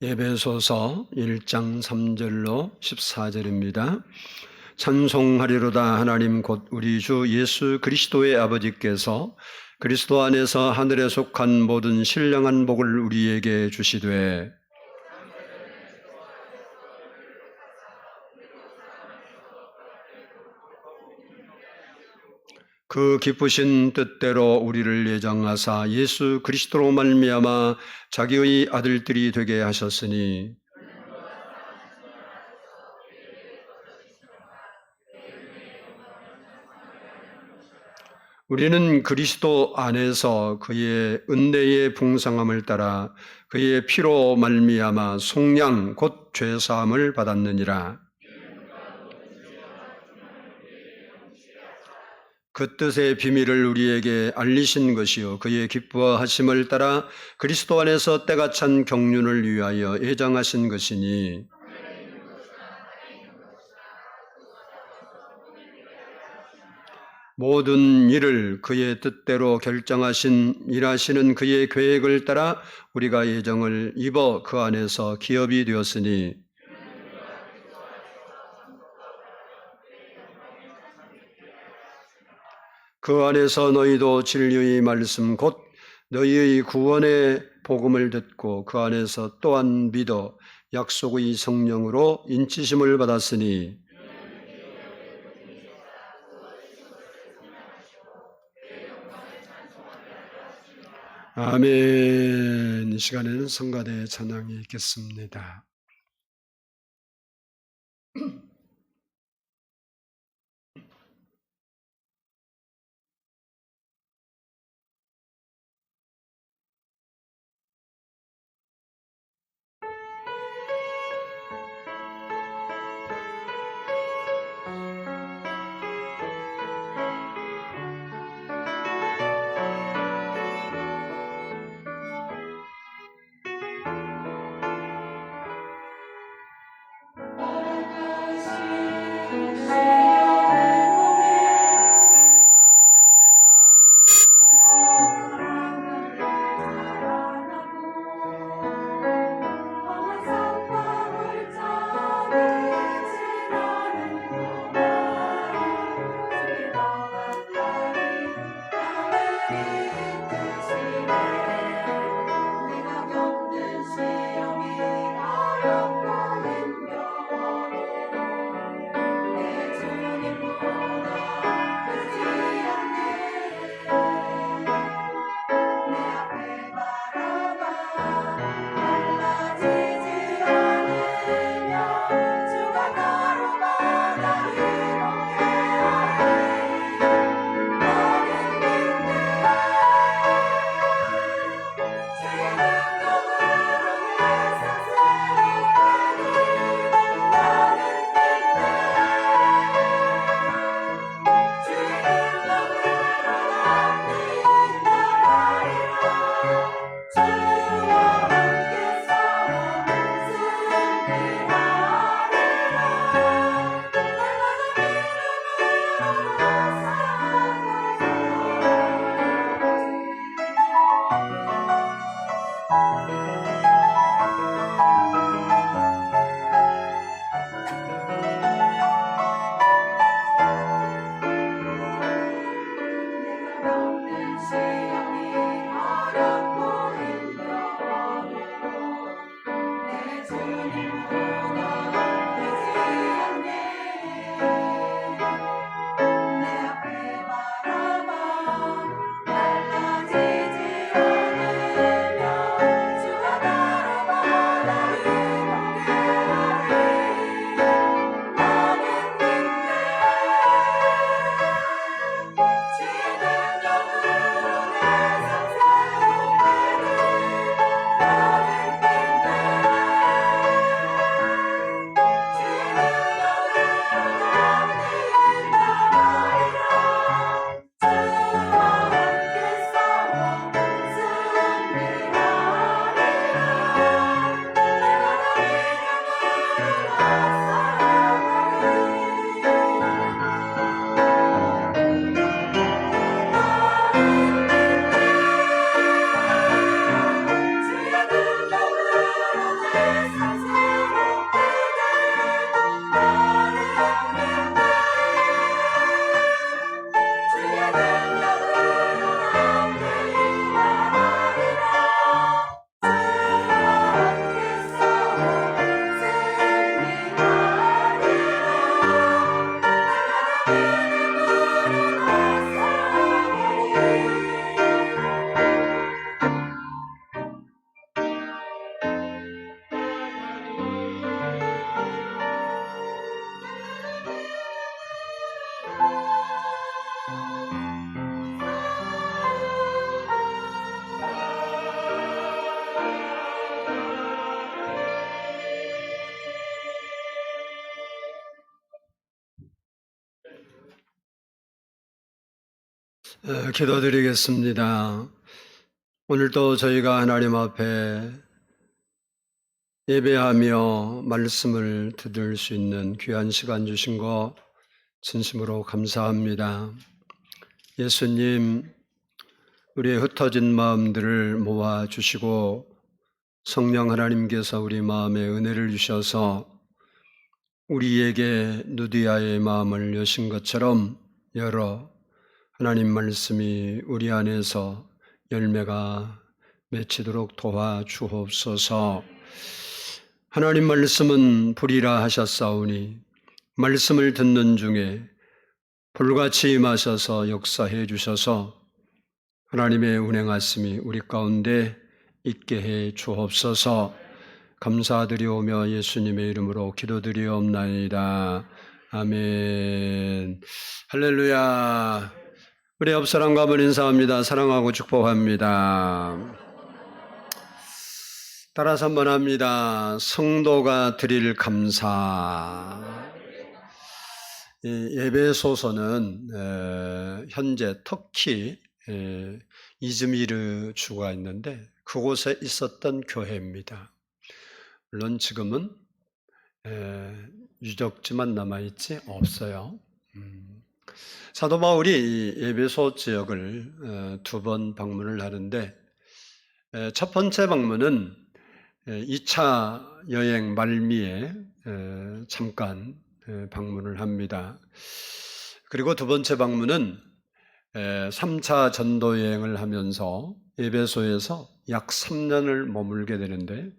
에베소서 1장 3절로 14절입니다. 찬송하리로다 하나님 곧 우리 주 예수 그리스도의 아버지께서 그리스도 안에서 하늘에 속한 모든 신령한 복을 우리에게 주시되 그 기쁘신 뜻대로 우리를 예정하사 예수 그리스도로 말미암아 자기의 아들들이 되게 하셨으니 우리는 그리스도 안에서 그의 은혜의 풍성함을 따라 그의 피로 말미암아 속량 곧 죄사함을 받았느니라. 그 뜻의 비밀을 우리에게 알리신 것이요 그의 기뻐하심을 따라 그리스도 안에서 때가 찬 경륜을 위하여 예정하신 것이니 모든 일을 그의 뜻대로 결정하신 일하시는 그의 계획을 따라 우리가 예정을 입어 그 안에서 기업이 되었으니 그 안에서 너희도 진리의 말씀 곧 너희의 구원의 복음을 듣고 그 안에서 또한 믿어 약속의 성령으로 인치심을 받았으니 아멘. 이 시간에는 성가대 찬양이 있겠습니다. 기도드리겠습니다. 오늘도 저희가 하나님 앞에 예배하며 말씀을 들을 수 있는 귀한 시간 주신 거 진심으로 감사합니다. 예수님, 우리의 흩어진 마음들을 모아주시고 성령 하나님께서 우리 마음에 은혜를 주셔서 우리에게 누디아의 마음을 여신 것처럼 열어 하나님 말씀이 우리 안에서 열매가 맺히도록 도와주옵소서. 하나님 말씀은 불이라 하셨사오니 말씀을 듣는 중에 불같이 임하셔서 역사해 주셔서 하나님의 운행하심이 우리 가운데 있게 해 주옵소서. 감사드리오며 예수님의 이름으로 기도드리옵나이다. 아멘. 할렐루야. 우리 옆 사람과 한번 인사합니다. 사랑하고 축복합니다. 따라서 한번 합니다. 성도가 드릴 감사. 예배소서는 현재 터키 이즈미르 주가 있는데 그곳에 있었던 교회입니다. 물론 지금은 유적지만 남아있지 없어요. 사도 바울이 에베소 지역을 두 번 방문을 하는데 첫 번째 방문은 2차 여행 말미에 잠깐 방문을 합니다. 그리고 두 번째 방문은 3차 전도 여행을 하면서 에베소에서 약 3년을 머물게 되는데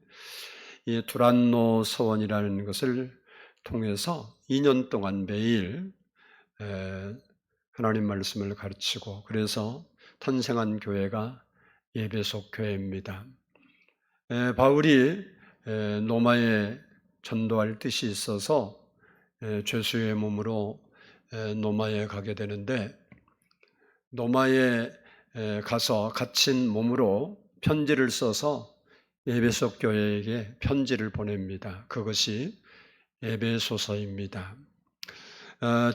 이 두란노 서원이라는 것을 통해서 2년 동안 매일 하나님 말씀을 가르치고 그래서 탄생한 교회가 에베소 교회입니다. 바울이 로마에 전도할 뜻이 있어서 죄수의 몸으로 로마에 가게 되는데 로마에 가서 갇힌 몸으로 편지를 써서 에베소 교회에게 편지를 보냅니다. 그것이 에베소서입니다.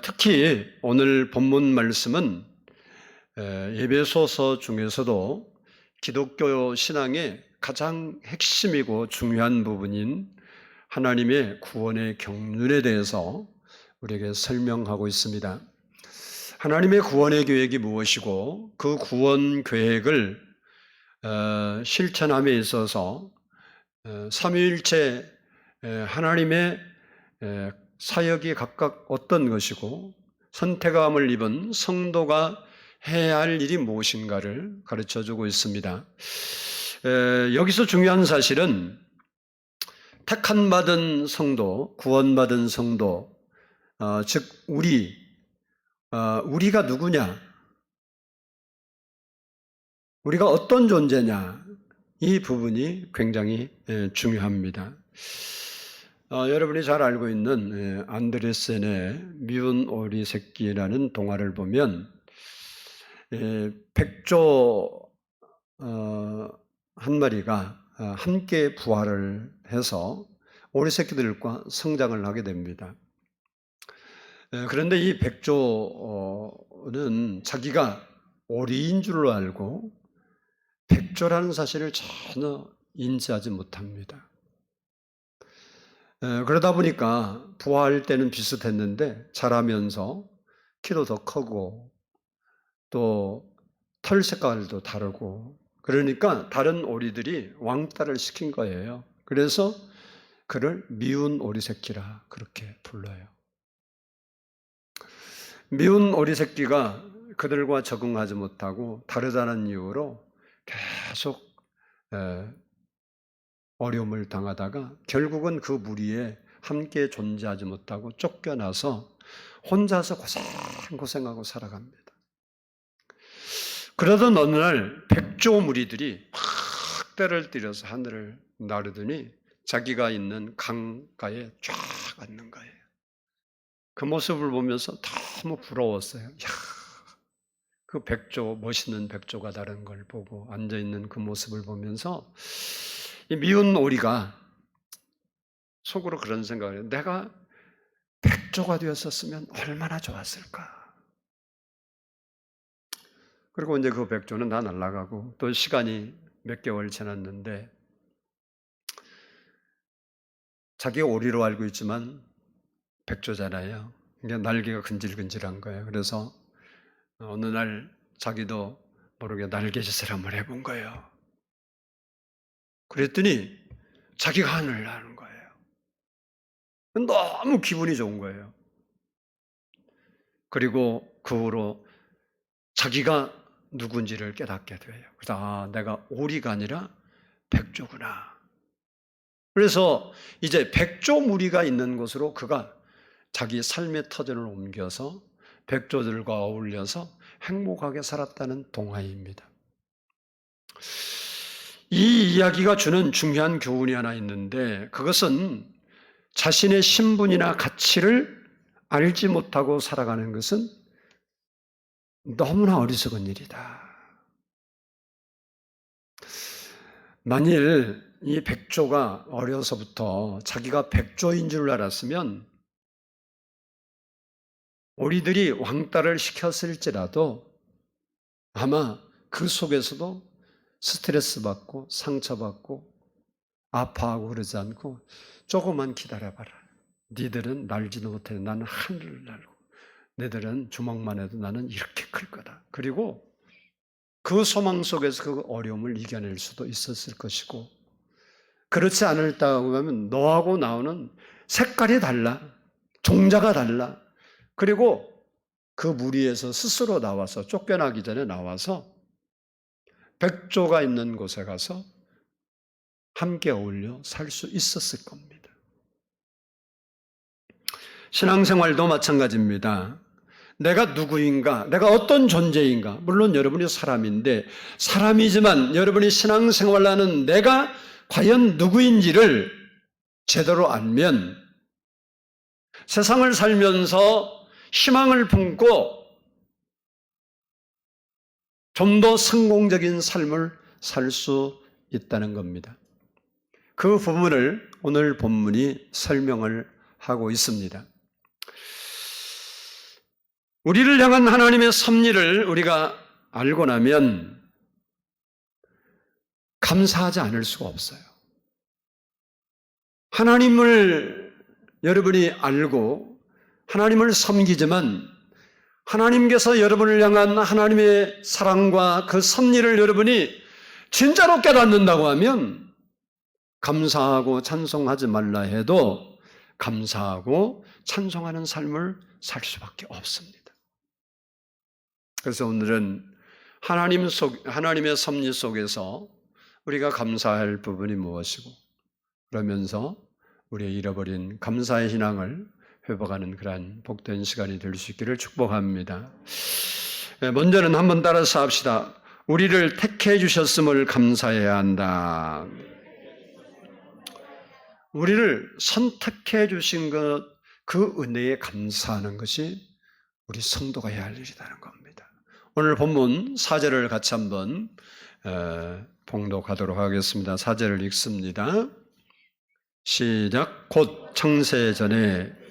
특히 오늘 본문 말씀은 에베소서 중에서도 기독교 신앙의 가장 핵심이고 중요한 부분인 하나님의 구원의 경륜에 대해서 우리에게 설명하고 있습니다. 하나님의 구원의 계획이 무엇이고 그 구원 계획을 실천함에 있어서 삼위일체 하나님의 사역이 각각 어떤 것이고 선택함을 입은 성도가 해야 할 일이 무엇인가를 가르쳐주고 있습니다. 여기서 중요한 사실은 택한 받은 성도, 구원받은 성도, 즉 우리가 누구냐, 우리가 어떤 존재냐, 이 부분이 굉장히 중요합니다. 여러분이 잘 알고 있는 안데르센의 미운 오리 새끼라는 동화를 보면 백조 한 마리가 함께 부화를 해서 오리 새끼들과 성장을 하게 됩니다. 그런데 이 백조는 자기가 오리인 줄 알고 백조라는 사실을 전혀 인지하지 못합니다. 그러다 보니까 부화할 때는 비슷했는데 자라면서 키도 더 크고 또 털 색깔도 다르고 그러니까 다른 오리들이 왕따를 시킨 거예요. 그래서 그를 미운 오리 새끼라 그렇게 불러요. 미운 오리 새끼가 그들과 적응하지 못하고 다르다는 이유로 계속 어려움을 당하다가 결국은 그 무리에 함께 존재하지 못하고 쫓겨나서 혼자서 고생하고 살아갑니다. 그러던 어느 날 백조 무리들이 막 떼를 때려서 하늘을 나르더니 자기가 있는 강가에 쫙 앉는 거예요. 그 모습을 보면서 너무 부러웠어요. 야, 그 백조, 멋있는 백조가 다른 걸 보고 앉아있는 그 모습을 보면서 이 미운 오리가 속으로 그런 생각을 해요. 내가 백조가 되었었으면 얼마나 좋았을까. 그리고 이제 그 백조는 다 날아가고 또 시간이 몇 개월 지났는데 자기가 오리로 알고 있지만 백조잖아요. 그러니까 날개가 근질근질한 거예요. 그래서 어느 날 자기도 모르게 날개짓을 한번 해본 거예요. 그랬더니 자기가 하늘을 나는 거예요. 너무 기분이 좋은 거예요. 그리고 그 후로 자기가 누군지를 깨닫게 돼요. 그래서 아, 내가 오리가 아니라 백조구나. 그래서 이제 백조 무리가 있는 곳으로 그가 자기 삶의 터전을 옮겨서 백조들과 어울려서 행복하게 살았다는 동화입니다. 이 이야기가 주는 중요한 교훈이 하나 있는데 그것은 자신의 신분이나 가치를 알지 못하고 살아가는 것은 너무나 어리석은 일이다. 만일 이 백조가 어려서부터 자기가 백조인 줄 알았으면 오리들이 왕따를 시켰을지라도 아마 그 속에서도 스트레스 받고 상처받고 아파하고 그러지 않고 조금만 기다려봐라. 니들은 날지도 못해. 나는 하늘을 날고 너희들은 주먹만 해도 나는 이렇게 클 거다. 그리고 그 소망 속에서 그 어려움을 이겨낼 수도 있었을 것이고 그렇지 않을다고 하면 너하고 나오는 색깔이 달라. 종자가 달라. 그리고 그 무리에서 스스로 나와서 쫓겨나기 전에 나와서 백조가 있는 곳에 가서 함께 어울려 살 수 있었을 겁니다. 신앙생활도 마찬가지입니다. 내가 누구인가? 내가 어떤 존재인가? 물론 여러분이 사람인데 사람이지만 여러분이 신앙생활하는 내가 과연 누구인지를 제대로 알면 세상을 살면서 희망을 품고 좀 더 성공적인 삶을 살 수 있다는 겁니다. 그 부분을 오늘 본문이 설명을 하고 있습니다. 우리를 향한 하나님의 섭리를 우리가 알고 나면 감사하지 않을 수가 없어요. 하나님을 여러분이 알고 하나님을 섬기지만 하나님께서 여러분을 향한 하나님의 사랑과 그 섭리를 여러분이 진짜로 깨닫는다고 하면 감사하고 찬송하지 말라 해도 감사하고 찬송하는 삶을 살 수밖에 없습니다. 그래서 오늘은 하나님의 섭리 속에서 우리가 감사할 부분이 무엇이고 그러면서 우리의 잃어버린 감사의 신앙을 회복하는 그러한 복된 시간이 될 수 있기를 축복합니다. 먼저는 한번 따라서 합시다. 우리를 택해 주셨음을 감사해야 한다. 우리를 선택해 주신 것, 그 은혜에 감사하는 것이 우리 성도가 해야 할 일이라는 겁니다. 오늘 본문 4절을 같이 한번 봉독하도록 하겠습니다. 4절을 읽습니다. 시작. 곧 창세전에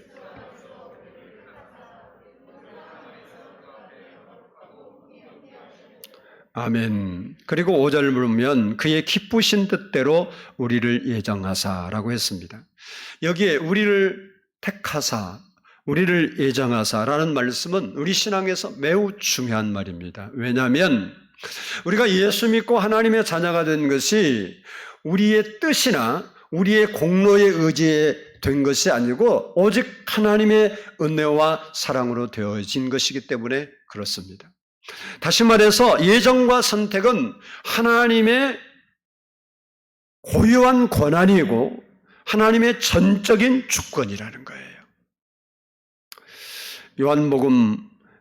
아멘. 그리고 5절 보면 그의 기쁘신 뜻대로 우리를 예정하사라고 했습니다. 여기에 우리를 택하사, 우리를 예정하사라는 말씀은 우리 신앙에서 매우 중요한 말입니다. 왜냐하면 우리가 예수 믿고 하나님의 자녀가 된 것이 우리의 뜻이나 우리의 공로에 의지해 된 것이 아니고 오직 하나님의 은혜와 사랑으로 되어진 것이기 때문에 그렇습니다. 다시 말해서 예정과 선택은 하나님의 고유한 권한이고 하나님의 전적인 주권이라는 거예요. 요한복음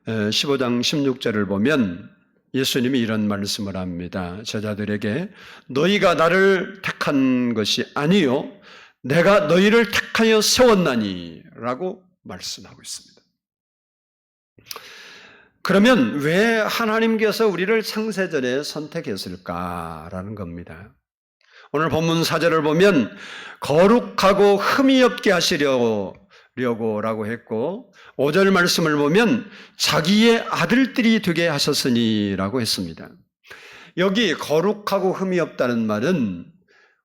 15장 16절을 보면 예수님이 이런 말씀을 합니다. 제자들에게 너희가 나를 택한 것이 아니요 내가 너희를 택하여 세웠나니 라고 말씀하고 있습니다. 그러면 왜 하나님께서 우리를 창세전에 선택했을까라는 겁니다. 오늘 본문 4절을 보면 거룩하고 흠이 없게 하시려고라고 했고 5절 말씀을 보면 자기의 아들들이 되게 하셨으니라고 했습니다. 여기 거룩하고 흠이 없다는 말은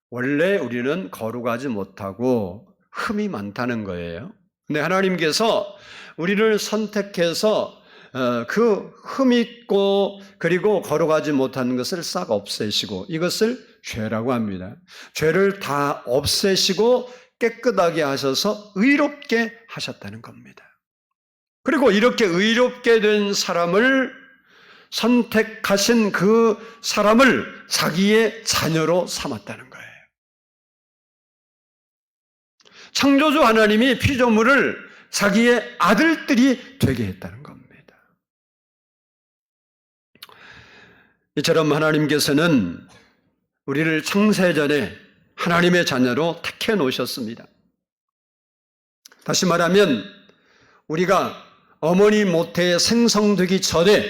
원래 우리는 거룩하지 못하고 흠이 많다는 거예요. 근데 하나님께서 우리를 선택해서 그 흠 있고 그리고 거룩하지 못한 것을 싹 없애시고 이것을 죄라고 합니다. 죄를 다 없애시고 깨끗하게 하셔서 의롭게 하셨다는 겁니다. 그리고 이렇게 의롭게 된 사람을 선택하신 그 사람을 자기의 자녀로 삼았다는 거예요. 창조주 하나님이 피조물을 자기의 아들들이 되게 했다는 겁니다. 이처럼 하나님께서는 우리를 창세전에 하나님의 자녀로 택해 놓으셨습니다. 다시 말하면 우리가 어머니 모태에 생성되기 전에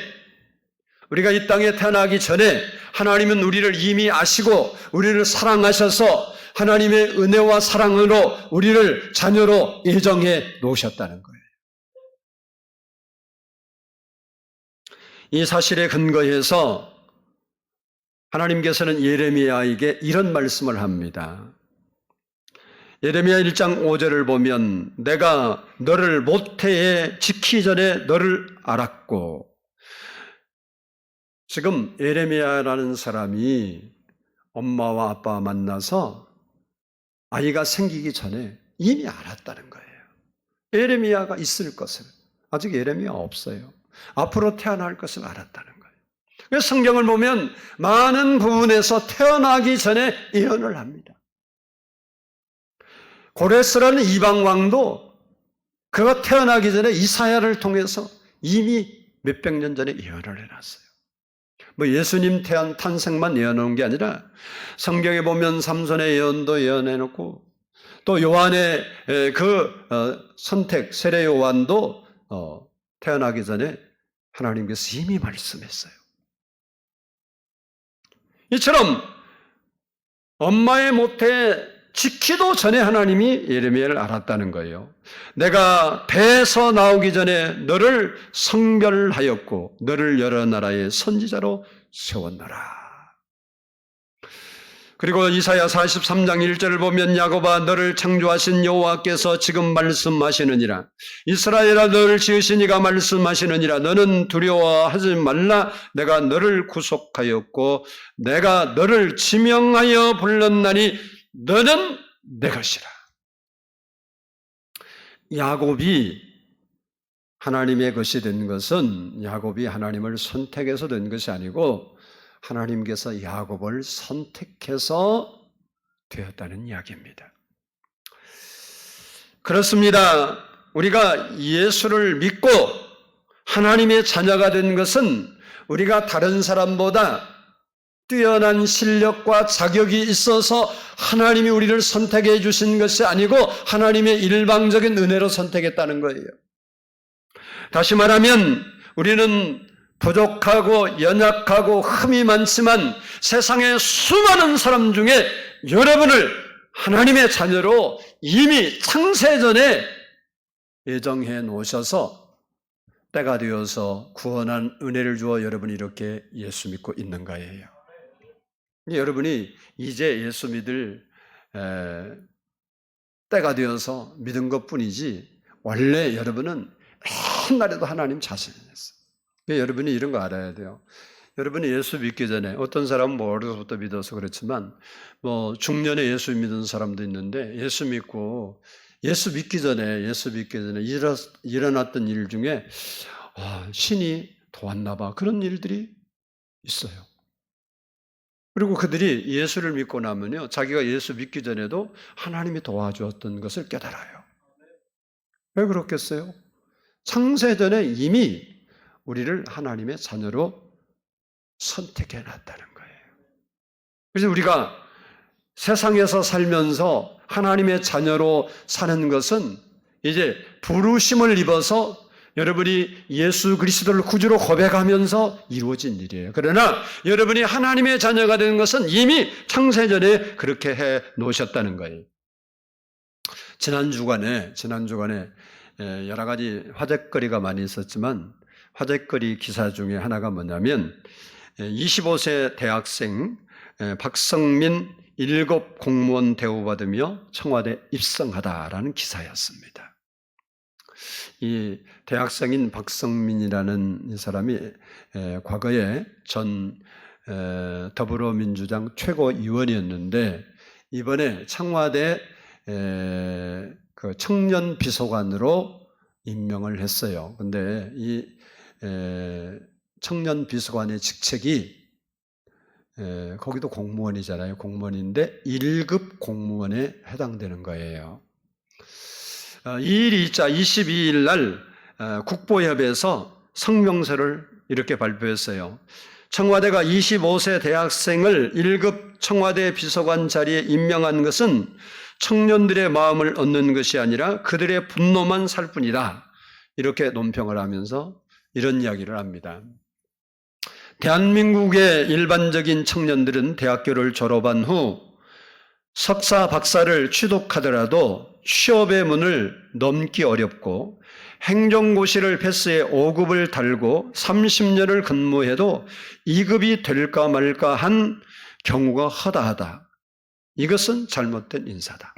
우리가 이 땅에 태어나기 전에 하나님은 우리를 이미 아시고 우리를 사랑하셔서 하나님의 은혜와 사랑으로 우리를 자녀로 예정해 놓으셨다는 거예요. 이 사실에 근거해서 하나님께서는 예레미야에게 이런 말씀을 합니다. 예레미야 1장 5절을 보면 내가 너를 모태에 짓기 전에 너를 알았고, 지금 예레미야라는 사람이 엄마와 아빠와 만나서 아이가 생기기 전에 이미 알았다는 거예요. 예레미야가 있을 것을. 아직 예레미야 없어요. 앞으로 태어날 것을 알았다는 거예요. 그래서 성경을 보면 많은 부분에서 태어나기 전에 예언을 합니다. 고레스라는 이방왕도 그가 태어나기 전에 이사야를 통해서 이미 몇백 년 전에 예언을 해놨어요. 뭐 예수님 탄생만 예언한 게 아니라 성경에 보면 삼손의 예언도 예언해놓고 또 요한의 선택 세례 요한도 태어나기 전에 하나님께서 이미 말씀했어요. 이처럼 엄마의 모태에 짓기도 전에 하나님이 예레미야를 알았다는 거예요. 내가 배에서 나오기 전에 너를 성별하였고 너를 여러 나라의 선지자로 세웠노라. 그리고 이사야 43장 1절을 보면 야곱아 너를 창조하신 여호와께서 지금 말씀하시느니라. 이스라엘아 너를 지으신 이가 말씀하시느니라. 너는 두려워하지 말라. 내가 너를 구속하였고 내가 너를 지명하여 불렀나니 너는 내 것이라. 야곱이 하나님의 것이 된 것은 야곱이 하나님을 선택해서 된 것이 아니고 하나님께서 야곱을 선택해서 되었다는 이야기입니다. 그렇습니다. 우리가 예수를 믿고 하나님의 자녀가 된 것은 우리가 다른 사람보다 뛰어난 실력과 자격이 있어서 하나님이 우리를 선택해 주신 것이 아니고 하나님의 일방적인 은혜로 선택했다는 거예요. 다시 말하면 우리는 부족하고 연약하고 흠이 많지만 세상의 수많은 사람 중에 여러분을 하나님의 자녀로 이미 창세전에 예정해 놓으셔서 때가 되어서 구원한 은혜를 주어 여러분이 이렇게 예수 믿고 있는 거예요. 여러분이 이제 예수 믿을 때가 되어서 믿은 것뿐이지 원래 여러분은 옛날에도 하나님 자신이었어요. 여러분이 이런 거 알아야 돼요. 여러분이 예수 믿기 전에 어떤 사람은 어려서부터 믿어서 그렇지만 중년에 예수 믿은 사람도 있는데 예수 믿기 전에 일어났던 일 중에 신이 도왔나 봐. 그런 일들이 있어요. 그리고 그들이 예수를 믿고 나면요, 자기가 예수 믿기 전에도 하나님이 도와주었던 것을 깨달아요. 왜 그렇겠어요? 창세전에 이미 우리를 하나님의 자녀로 선택해 놨다는 거예요. 그래서 우리가 세상에서 살면서 하나님의 자녀로 사는 것은 이제 부르심을 입어서 여러분이 예수 그리스도를 구주로 고백하면서 이루어진 일이에요. 그러나 여러분이 하나님의 자녀가 되는 것은 이미 창세전에 그렇게 해 놓으셨다는 거예요. 지난 주간에 여러 가지 화제거리가 많이 있었지만 화제거리 기사 중에 하나가 뭐냐면 25세 대학생 박성민 1급 공무원 대우받으며 청와대 입성하다라는 기사였습니다. 이 대학생인 박성민이라는 이 사람이 과거에 전 더불어민주당 최고위원이었는데 이번에 청와대 그 청년 비서관으로 임명을 했어요. 근데 이 청년 비서관의 직책이 거기도 공무원이잖아요. 공무원인데 1급 공무원에 해당되는 거예요. 이 일이 있자 22일 날 국보협에서 성명서를 이렇게 발표했어요. 청와대가 25세 대학생을 1급 청와대 비서관 자리에 임명한 것은 청년들의 마음을 얻는 것이 아니라 그들의 분노만 살 뿐이다. 이렇게 논평을 하면서 이런 이야기를 합니다. 대한민국의 일반적인 청년들은 대학교를 졸업한 후 석사, 박사를 취득하더라도 취업의 문을 넘기 어렵고 행정고시를 패스해 5급을 달고 30년을 근무해도 2급이 될까 말까 한 경우가 허다하다. 이것은 잘못된 인사다.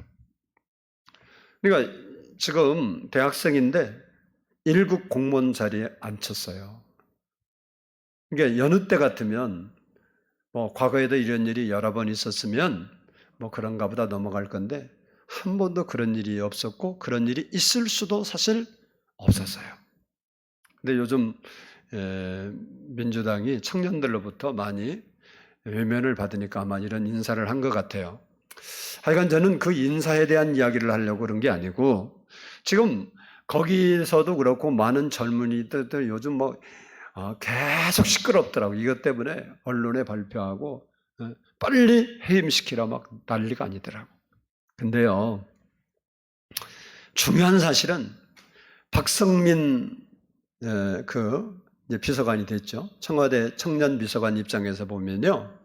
그러니까 지금 대학생인데 1급 공무원 자리에 앉혔어요. 그러니까 여느 때 같으면 뭐 과거에도 이런 일이 여러 번 있었으면 뭐 그런가 보다 넘어갈 건데 한 번도 그런 일이 없었고 그런 일이 있을 수도 사실 없었어요. 근데 요즘 민주당이 청년들로부터 많이 외면을 받으니까 아마 이런 인사를 한 것 같아요. 하여간 저는 그 인사에 대한 이야기를 하려고 그런 게 아니고 지금 거기서도 그렇고 많은 젊은이들 요즘 뭐 계속 시끄럽더라고. 이것 때문에 언론에 발표하고 빨리 해임시키라 막 난리가 아니더라고. 근데요, 중요한 사실은 박성민 이제 비서관이 됐죠. 청와대 청년 비서관 입장에서 보면요,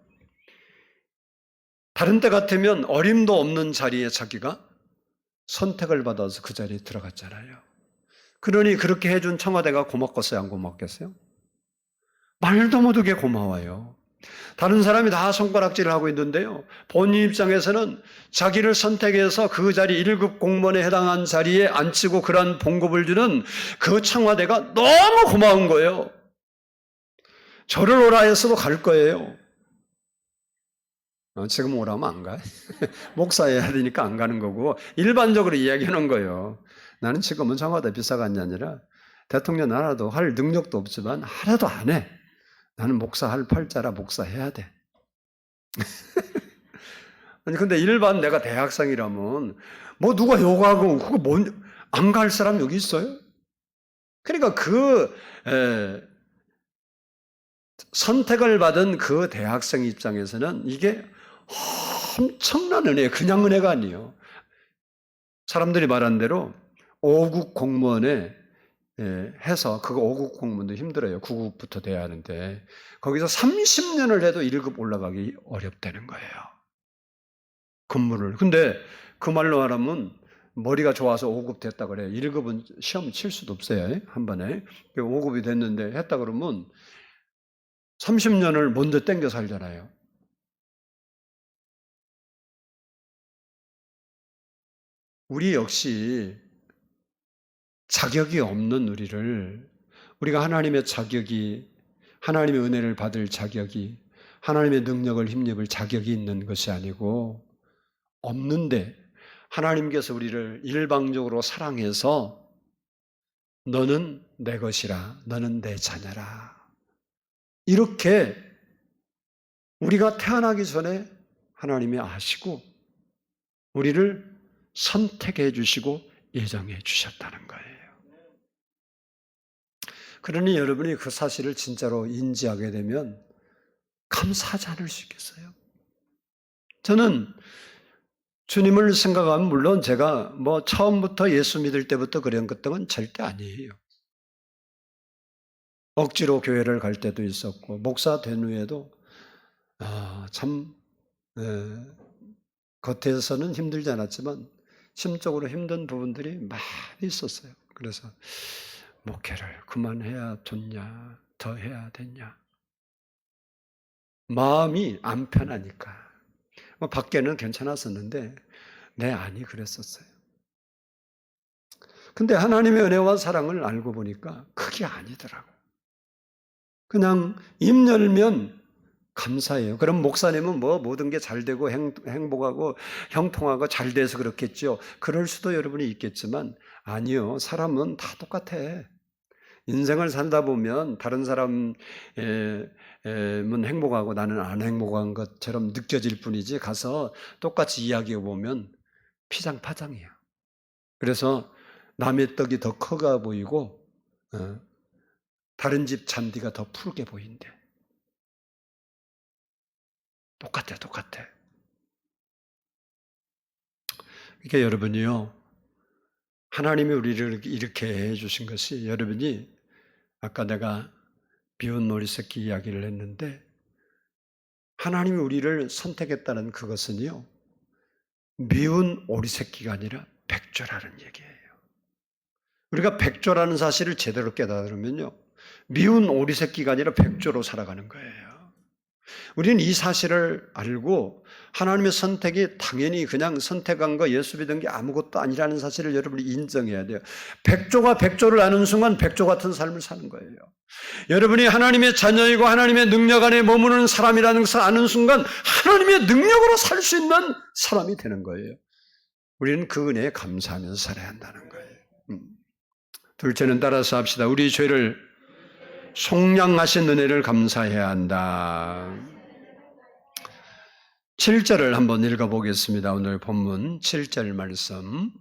다른 때 같으면 어림도 없는 자리에 자기가 선택을 받아서 그 자리에 들어갔잖아요. 그러니 그렇게 해준 청와대가 고맙겠어요? 안 고맙겠어요? 말도 못하게 고마워요. 다른 사람이 다 손가락질을 하고 있는데요. 본인 입장에서는 자기를 선택해서 그 자리 1급 공무원에 해당한 자리에 앉히고 그러한 봉급을 주는 그 청와대가 너무 고마운 거예요. 저를 오라 했어도 갈 거예요. 지금 오라면 안 가요. 목사해야 되니까 안 가는 거고 일반적으로 이야기하는 거예요. 나는 지금은 청와대 비서관이 아니라 대통령 하나도 할 능력도 없지만 하나도 안 해. 나는 목사할 팔자라 목사해야 돼. 아니 근데 일반 내가 대학생이라면 뭐 누가 요구하고 그거 안 갈 사람 여기 있어요? 그러니까 선택을 받은 그 대학생 입장에서는 이게 엄청난 은혜예요. 그냥 은혜가 아니에요. 사람들이 말한 대로 5급 공무원에 해서 그거 5급 공무원도 힘들어요. 9급부터 돼야 하는데 거기서 30년을 해도 1급 올라가기 어렵다는 거예요. 근무를. 근데 그 말로 하라면 머리가 좋아서 5급 됐다 그래요. 1급은 시험 칠 수도 없어요. 한 번에. 5급이 됐는데 했다 그러면 30년을 먼저 땡겨 살잖아요. 우리 역시 자격이 없는 우리가 하나님의 자격이, 하나님의 은혜를 받을 자격이, 하나님의 능력을 힘입을 자격이 있는 것이 아니고 없는데 하나님께서 우리를 일방적으로 사랑해서 너는 내 것이라, 너는 내 자녀라. 이렇게 우리가 태어나기 전에 하나님이 아시고 우리를 선택해 주시고 예정해 주셨다는 거예요. 그러니 여러분이 그 사실을 진짜로 인지하게 되면 감사하지 않을 수 있겠어요? 저는 주님을 생각하면 물론 제가 뭐 처음부터 예수 믿을 때부터 그런 것들은 절대 아니에요. 억지로 교회를 갈 때도 있었고 목사 된 후에도 참 겉에서는 힘들지 않았지만 심적으로 힘든 부분들이 많이 있었어요. 그래서 목회를 그만해야 좋냐, 더 해야 되냐. 마음이 안 편하니까. 밖에는 괜찮았었는데 내 안이 그랬었어요. 근데 하나님의 은혜와 사랑을 알고 보니까 그게 아니더라고. 그냥 입 열면 감사해요. 그럼 목사님은 뭐 모든 게 잘 되고 행복하고 형통하고 잘 돼서 그렇겠죠. 그럴 수도 여러분이 있겠지만 아니요. 사람은 다 똑같아. 인생을 살다 보면 다른 사람은 행복하고 나는 안 행복한 것처럼 느껴질 뿐이지 가서 똑같이 이야기해 보면 피장파장이야. 그래서 남의 떡이 더 커가 보이고 다른 집 잔디가 더 푸르게 보인대. 똑같아. 그러니까 여러분이요. 하나님이 우리를 이렇게 해주신 것이 여러분이 아까 내가 비운 오리새끼 이야기를 했는데 하나님이 우리를 선택했다는 그것은요. 미운 오리새끼가 아니라 백조라는 얘기예요. 우리가 백조라는 사실을 제대로 깨달으면요. 미운 오리새끼가 아니라 백조로 살아가는 거예요. 우리는 이 사실을 알고 하나님의 선택이 당연히 그냥 선택한 거 예수 믿은 게 아무것도 아니라는 사실을 여러분이 인정해야 돼요. 백조가 백조를 아는 순간 백조 같은 삶을 사는 거예요. 여러분이 하나님의 자녀이고 하나님의 능력 안에 머무는 사람이라는 것을 아는 순간 하나님의 능력으로 살 수 있는 사람이 되는 거예요. 우리는 그 은혜에 감사하면서 살아야 한다는 거예요. 둘째는 따라서 합시다. 우리 죄를 속량하신 은혜를 감사해야 한다. 7절을 한번 읽어보겠습니다. 오늘 본문 7절 말씀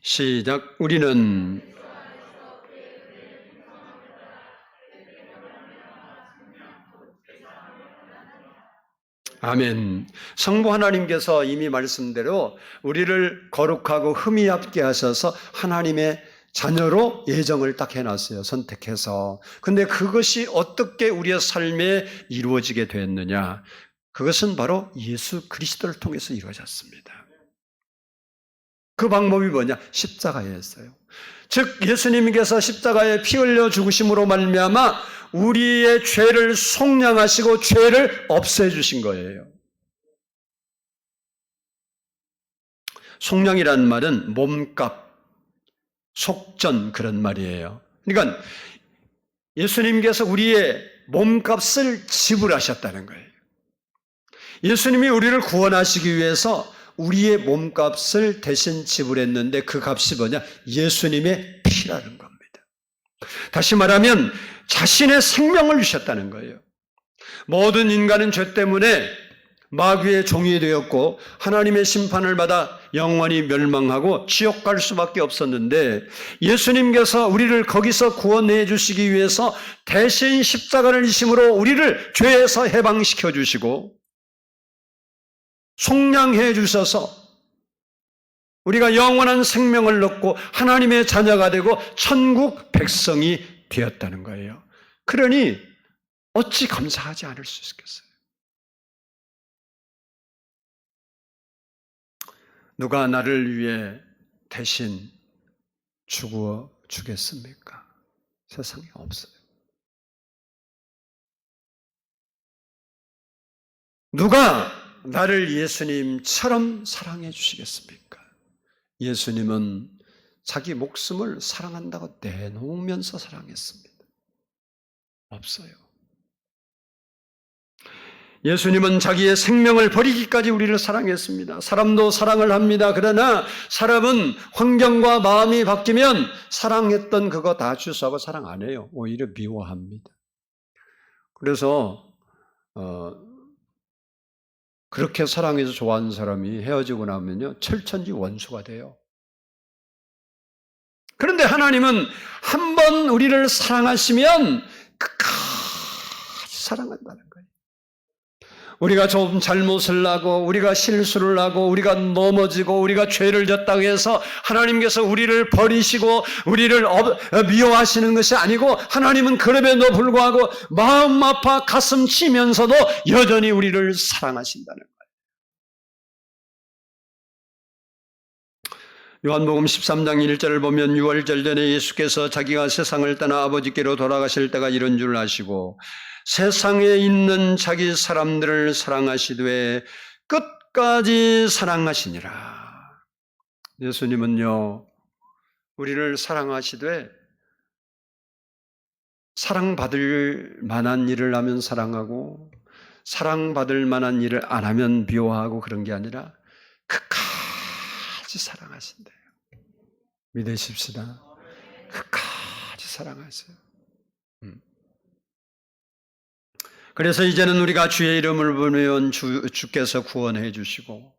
시작. 우리는 아멘. 성부 하나님께서 이미 말씀대로 우리를 거룩하고 흠이 없게 하셔서 하나님의 자녀로 예정을 딱 해놨어요. 선택해서. 근데 그것이 어떻게 우리의 삶에 이루어지게 됐느냐? 그것은 바로 예수 그리스도를 통해서 이루어졌습니다. 그 방법이 뭐냐? 십자가였어요. 즉 예수님께서 십자가에 피 흘려 죽으심으로 말미암아 우리의 죄를 속량하시고 죄를 없애주신 거예요. 속량이라는 말은 몸값, 속전 그런 말이에요. 그러니까 예수님께서 우리의 몸값을 지불하셨다는 거예요. 예수님이 우리를 구원하시기 위해서 우리의 몸값을 대신 지불했는데 그 값이 뭐냐? 예수님의 피라는 겁니다. 다시 말하면 자신의 생명을 주셨다는 거예요. 모든 인간은 죄 때문에 마귀의 종이 되었고 하나님의 심판을 받아 영원히 멸망하고 지옥 갈 수밖에 없었는데 예수님께서 우리를 거기서 구원해 주시기 위해서 대신 십자가를 지심으로 우리를 죄에서 해방시켜 주시고 속량해 주셔서 우리가 영원한 생명을 얻고 하나님의 자녀가 되고 천국 백성이 되었다는 거예요. 그러니 어찌 감사하지 않을 수 있겠어요? 누가 나를 위해 대신 죽어 주겠습니까? 세상에 없어요. 누가 나를 예수님처럼 사랑해 주시겠습니까? 예수님은 자기 목숨을 사랑한다고 내놓으면서 사랑했습니다. 없어요. 예수님은 자기의 생명을 버리기까지 우리를 사랑했습니다. 사람도 사랑을 합니다. 그러나 사람은 환경과 마음이 바뀌면 사랑했던 그거 다 취소하고 사랑 안 해요. 오히려 미워합니다. 그래서 그렇게 사랑해서 좋아하는 사람이 헤어지고 나면요 철천지 원수가 돼요. 그런데 하나님은 한 번 우리를 사랑하시면 끝까지 사랑한다는 거예요. 우리가 좀 잘못을 하고 우리가 실수를 하고 우리가 넘어지고 우리가 죄를 졌다고 해서 하나님께서 우리를 버리시고 우리를 미워하시는 것이 아니고 하나님은 그럼에도 불구하고 마음 아파 가슴 치면서도 여전히 우리를 사랑하신다는 거예요. 요한복음 13장 1절을 보면 유월절 전에 예수께서 자기가 세상을 떠나 아버지께로 돌아가실 때가 이런 줄 아시고 세상에 있는 자기 사람들을 사랑하시되 끝까지 사랑하시니라. 예수님은요, 우리를 사랑하시되 사랑받을 만한 일을 하면 사랑하고 사랑받을 만한 일을 안 하면 미워하고 그런 게 아니라 끝까지 사랑하신대요. 믿으십시다. 끝까지 사랑하세요. 그래서 이제는 우리가 주의 이름을 부르면 주께서 구원해 주시고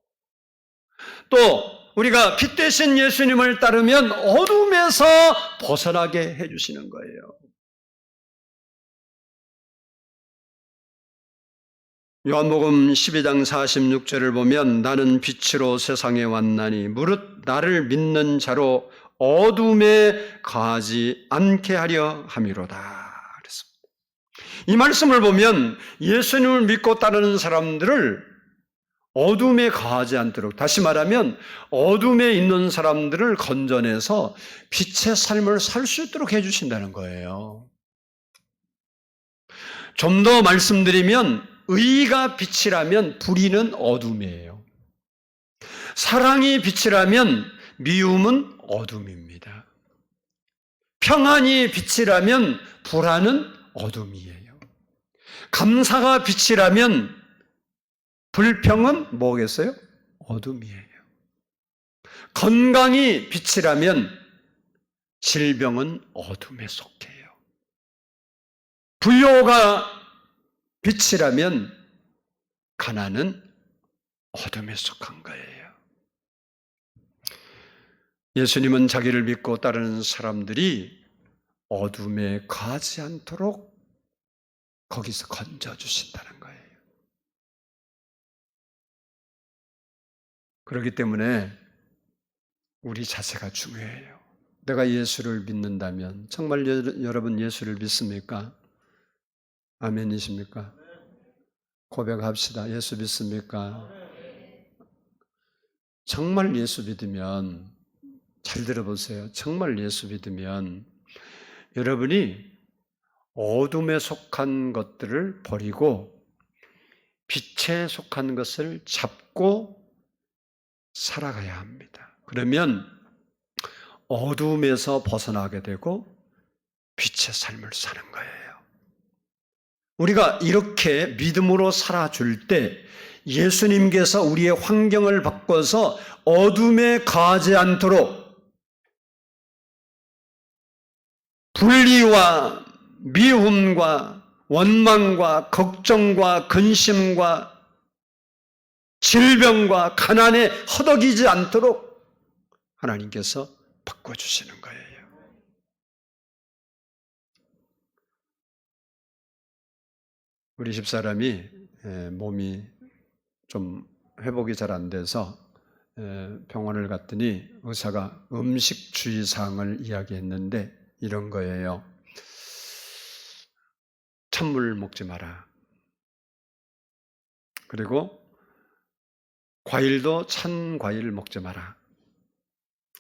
또 우리가 빛 되신 예수님을 따르면 어둠에서 벗어나게 해 주시는 거예요. 요한복음 12장 46절을 보면 나는 빛으로 세상에 왔나니 무릇 나를 믿는 자로 어둠에 거하지 않게 하려 함이로다. 이 말씀을 보면 예수님을 믿고 따르는 사람들을 어둠에 거하지 않도록, 다시 말하면 어둠에 있는 사람들을 건져내서 빛의 삶을 살 수 있도록 해주신다는 거예요. 좀 더 말씀드리면 의가 빛이라면 불의는 어둠이에요. 사랑이 빛이라면 미움은 어둠입니다. 평안이 빛이라면 불안은 어둠이에요. 감사가 빛이라면 불평은 뭐겠어요? 어둠이에요. 건강이 빛이라면 질병은 어둠에 속해요. 부요가 빛이라면 가난은 어둠에 속한 거예요. 예수님은 자기를 믿고 따르는 사람들이 어둠에 거하지 않도록 거기서 건져주신다는 거예요. 그렇기 때문에 우리 자세가 중요해요. 내가 예수를 믿는다면 정말 여러분 예수를 믿습니까? 아멘이십니까? 고백합시다. 예수 믿습니까? 정말 예수 믿으면, 잘 들어보세요. 정말 예수 믿으면 여러분이 어둠에 속한 것들을 버리고 빛에 속한 것을 잡고 살아가야 합니다. 그러면 어둠에서 벗어나게 되고 빛의 삶을 사는 거예요. 우리가 이렇게 믿음으로 살아줄 때 예수님께서 우리의 환경을 바꿔서 어둠에 거하지 않도록 분리와 미움과 원망과 걱정과 근심과 질병과 가난에 허덕이지 않도록 하나님께서 바꿔주시는 거예요. 우리 집사람이 몸이 좀 회복이 잘 안 돼서 병원을 갔더니 의사가 음식 주의사항을 이야기했는데 이런 거예요. 찬물 먹지 마라. 그리고 과일도 찬 과일 먹지 마라.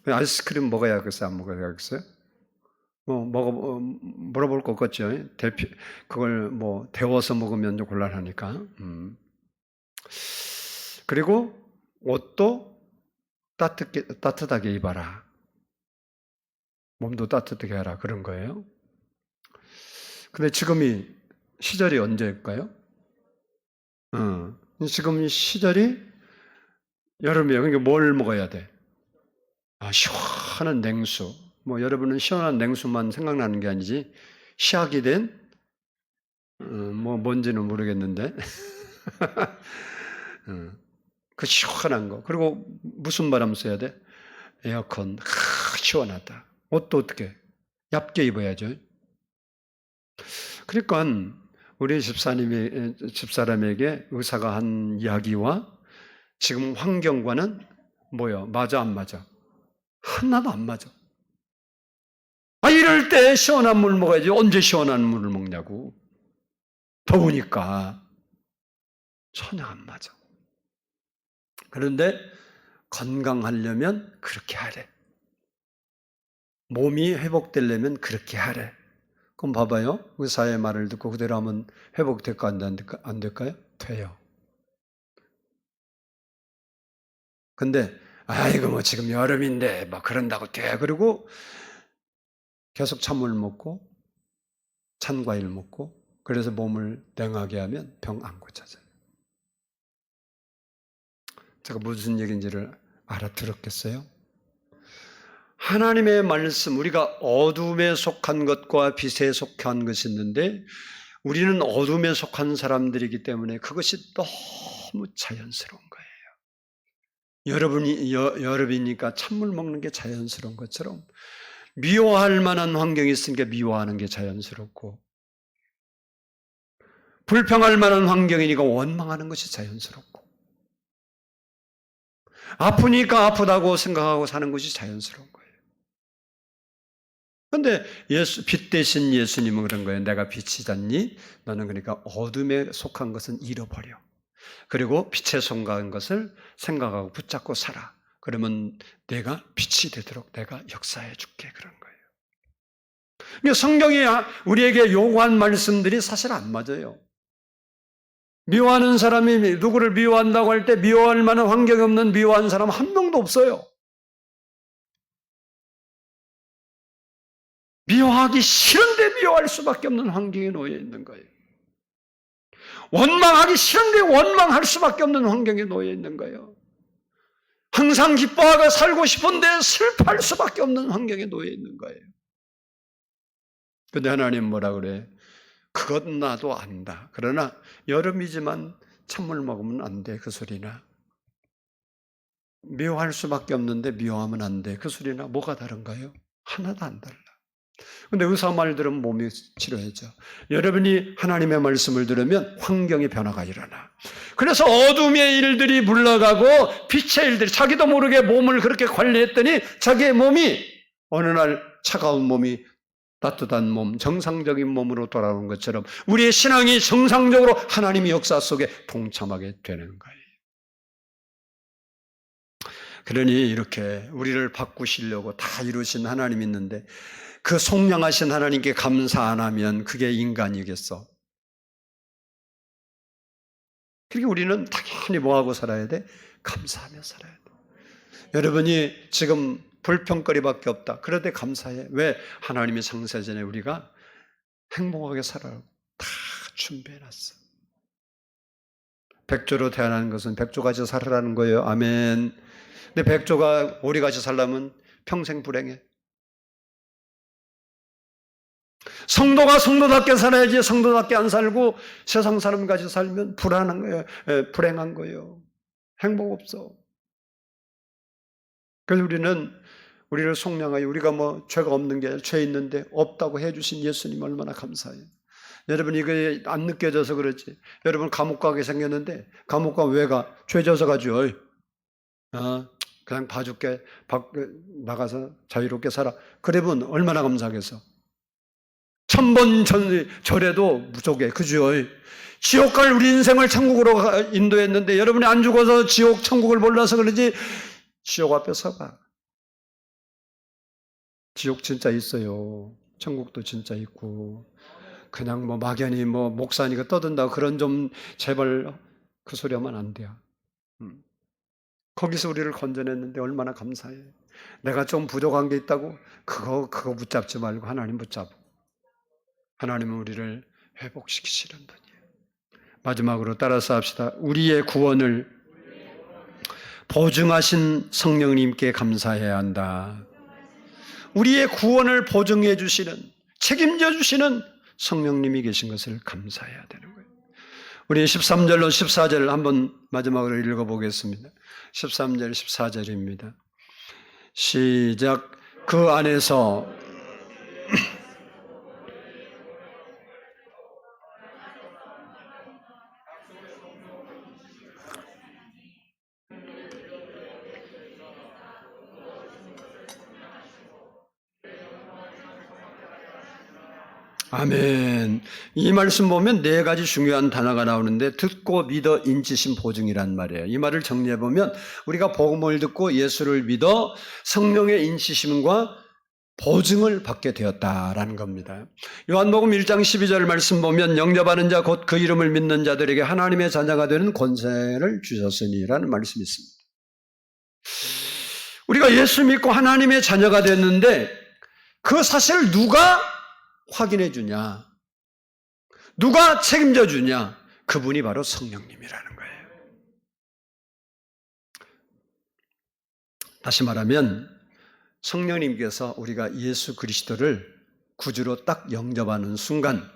아이스크림 먹어야겠어요? 안 먹어야겠어요? 물어볼 것 같죠? 그걸 데워서 먹으면 좀 곤란하니까. 그리고 옷도 따뜻하게 입어라. 몸도 따뜻하게 하라. 그런 거예요. 근데 지금이 시절이 언제일까요? 지금 시절이 여름이에요. 그러니까 뭘 먹어야 돼? 시원한 냉수. 여러분은 시원한 냉수만 생각나는 게 아니지, 시약이 된, 뭔지는 모르겠는데, 그 시원한 거. 그리고 무슨 바람 쐬야 돼? 에어컨. 시원하다. 옷도 어떻게? 얇게 입어야죠. 그러니까 우리 집사람에게 의사가 한 이야기와 지금 환경과는 뭐요? 맞아, 안 맞아? 하나도 안 맞아. 이럴 때 시원한 물 먹어야지. 언제 시원한 물을 먹냐고. 더우니까. 전혀 안 맞아. 그런데 건강하려면 그렇게 하래. 몸이 회복되려면 그렇게 하래. 그럼 봐봐요. 의사의 말을 듣고 그대로 하면 회복될까 안 될까요? 돼요. 근데 아이고 뭐 지금 여름인데 막 그런다고 돼. 그리고 계속 찬물 먹고 찬 과일 먹고 그래서 몸을 냉하게 하면 병 안 고쳐져요. 제가 무슨 얘기인지를 알아들었겠어요? 하나님의 말씀, 우리가 어둠에 속한 것과 빛에 속한 것이 있는데 우리는 어둠에 속한 사람들이기 때문에 그것이 너무 자연스러운 거예요. 여름이니까 찬물 먹는 게 자연스러운 것처럼 미워할 만한 환경이 있으니까 미워하는 게 자연스럽고 불평할 만한 환경이니까 원망하는 것이 자연스럽고 아프니까 아프다고 생각하고 사는 것이 자연스러운 거예요. 그런데 빛 대신 예수님은 그런 거예요. 내가 빛이잖니? 너는 그러니까 어둠에 속한 것은 잃어버려. 그리고 빛에 속한 것을 생각하고 붙잡고 살아. 그러면 내가 빛이 되도록 내가 역사해 줄게. 그런 거예요. 그러니까 성경이 우리에게 요구한 말씀들이 사실 안 맞아요. 미워하는 사람이 누구를 미워한다고 할 때 미워할 만한 환경이 없는 미워하는 사람 한 명도 없어요. 미워하기 싫은데 미워할 수밖에 없는 환경에 놓여 있는 거예요. 원망하기 싫은데 원망할 수밖에 없는 환경에 놓여 있는 거예요. 항상 기뻐하고 살고 싶은데 슬퍼할 수밖에 없는 환경에 놓여 있는 거예요. 근데 하나님 뭐라 그래? 그건 나도 안다. 그러나 여름이지만 찬물 먹으면 안 돼. 그 소리나. 미워할 수밖에 없는데 미워하면 안 돼. 그 소리나 뭐가 다른가요? 하나도 안 달라. 근데 의사 말 들으면 몸이 치료해져. 여러분이 하나님의 말씀을 들으면 환경의 변화가 일어나. 그래서 어둠의 일들이 물러가고 빛의 일들이 자기도 모르게 몸을 그렇게 관리했더니 자기의 몸이 어느 날 차가운 몸이 따뜻한 몸, 정상적인 몸으로 돌아오는 것처럼 우리의 신앙이 정상적으로 하나님의 역사 속에 동참하게 되는 거예요. 그러니 이렇게 우리를 바꾸시려고 다 이루신 하나님이 있는데 그 속량하신 하나님께 감사 안 하면 그게 인간이겠어? 그러니까 우리는 당연히 뭐하고 살아야 돼? 감사하며 살아야 돼. 여러분이 지금 불평거리밖에 없다. 그런데 감사해. 왜? 하나님의 창세전에 우리가 행복하게 살아라고 다 준비해놨어. 백조로 태어나는 것은 백조같이 살아라는 거예요. 아멘. 근데 백조가 오리같이 살려면 평생 불행해. 성도가 성도답게 살아야지 성도답게 안 살고 세상 사람같이 살면 불안한 거예요. 불행한 거예요. 행복 없어. 그래서 우리를 속량하여 우리가 뭐 죄가 없는 게 아니라 죄 있는데 없다고 해주신 예수님 얼마나 감사해요. 여러분 이게 안 느껴져서 그렇지. 여러분 감옥 가게 생겼는데 감옥 가 왜 가? 죄 져서 가죠. 그냥 봐줄게. 나가서 자유롭게 살아. 그러면 얼마나 감사하겠어. 1000번 절에도 부족해. 그죠? 지옥 갈 우리 인생을 천국으로 인도했는데 여러분이 안 죽어서 지옥 천국을 몰라서 그러지. 지옥 앞에 서봐. 지옥 진짜 있어요. 천국도 진짜 있고. 그냥 뭐 막연히 뭐 목사니까 떠든다고 그런 좀 제발 그 소리 하면 안 돼요. 거기서 우리를 건져냈는데 얼마나 감사해. 내가 좀 부족한 게 있다고 그거 붙잡지 말고 하나님 붙잡고. 하나님은 우리를 회복시키시는 분이에요. 마지막으로 따라서 합시다. 우리의 구원을 보증하신 성령님께 감사해야 한다. 우리의 구원을 보증해 주시는, 책임져 주시는 성령님이 계신 것을 감사해야 되는 거예요. 우리 13절로 14절 한번 마지막으로 읽어보겠습니다. 13절 14절입니다. 시작. 그 안에서 아멘. 이 말씀 보면 네 가지 중요한 단어가 나오는데 듣고 믿어 인치심 보증이란 말이에요. 이 말을 정리해 보면 우리가 복음을 듣고 예수를 믿어 성령의 인치심과 보증을 받게 되었다라는 겁니다. 요한복음 1장 12절 말씀 보면 영접하는 자 곧 그 이름을 믿는 자들에게 하나님의 자녀가 되는 권세를 주셨으니라는 말씀이 있습니다. 우리가 예수 믿고 하나님의 자녀가 됐는데 그 사실을 누가 확인해 주냐? 누가 책임져 주냐? 그분이 바로 성령님이라는 거예요. 다시 말하면 성령님께서 우리가 예수 그리스도를 구주로 딱 영접하는 순간